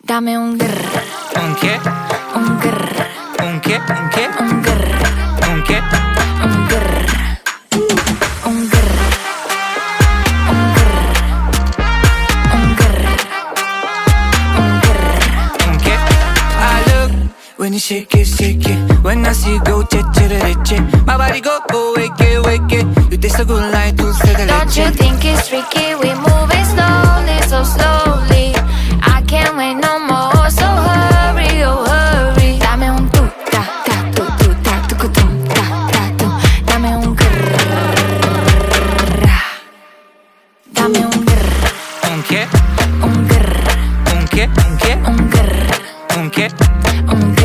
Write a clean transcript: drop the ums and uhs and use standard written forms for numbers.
Dame un grr. ¿Un qué? Un grr. ¿Un qué? ¿Un qué? Un grr. ¿Un qué? Un grr. Un grr. Un grr. Un grr. Un grr. ¿Un qué? I look when you shake it. When I see you go, che. My body go, wake it. You taste so good like dulce de Don't you leche. think it's tricky? We moving slowly, so slowly. I can't wait no more, so hurry, oh hurry. Dame un tu ta ta tu ta tu ta tu. Dame un grrr. Dame un grrr. ¿Un qué? Un grrr. ¿Un qué? ¿Un qué? Un grrr. ¿Un qué? Un grrr.